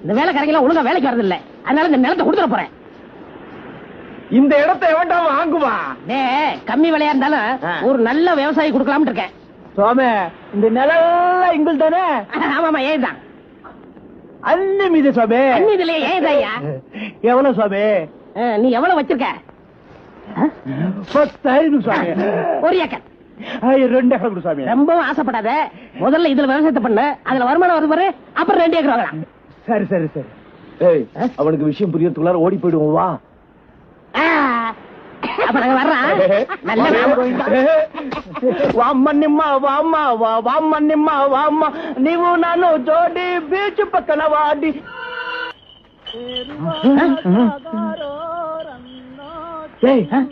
இந்த வேலைக்காரங்க ஒழுங்கா வேலைக்கு வரது இல்ல, அதனால இந்த நிலத்தை கொடுத்துட போறேன். இந்த இடத்தை வேண்டாம் வாங்குவா. கம்மி விலையா இருந்தாலும் ஒரு நல்ல விவசாயி கொடுக்கலாம்னு இருக்கேன். சுவாமி, இந்த நிலம் எங்கள் தானே? ஆமாமா, ஏதான் அண்ணி மீது சுவாமி. இதுலயே ஏதாயா? எவ்வளவு சுவாமி? நீ எவ்வளவு வச்சிருக்க? 10,000 சுவாமி. ஒரு ஏக்கர். 2 ஏக்கர் சுவாமி. ரொம்பவும் ஆசைப்படாத, முதல்ல இதுல விவசாயத்தை பண்ணு, அதுல வருமானம் வருது பாரு, அப்புறம் 2 ஏக்கர் வாங்கலாம். சரி சரி சரி. அவனுக்கு விஷயம் புரியறதுக்குள்ளார ஓடி போயிடுவோம். வா. அப்ப நாங்க வர்றோம். వామ్మనిమ్మా వామ్మ వామ్మనిమ్మా వామ్మ నీవు నన్ను జోడి బీచ్ పక్కన వాడి.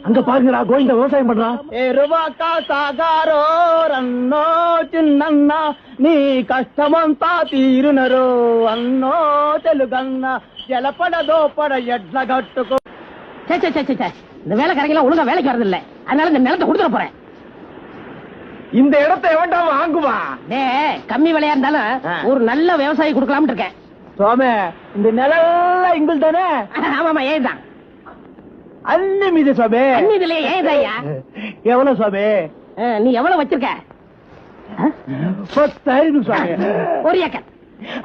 அங்க பாருங்கடா, கோவிந்த விவசாயம் பண்றான். ఎరువాక సాగారో రన్నో చిన్నన్న నీ కష్టమంతా తీరునరో అన్నో తెలుగన్న జలపడ దోపడ ఎడ్ల గట్టుకో. இந்த வேலைக்காரங்க ஒழுங்கா வேலைக்கு வரது இல்ல, அதனால இந்த நிலத்தை கொடுத்துட போறேன். இந்த இடத்தை வேண்டாம் வாங்குவா. கம்மி விலையா இருந்தாலும் ஒரு நல்ல விவசாயி கொடுக்கலாம்னு இருக்கேன். சுவாமி, இந்த நிலம் எங்கள் தானே? ஆமாமா, ஏதான் அண்ணி மீது சுவாமி. இதுலயே ஏதாயா? எவ்வளவு சுவாமி? நீ எவ்வளவு வச்சிருக்க? 10,000 சுவாமி. ஒரு ஏக்கர்.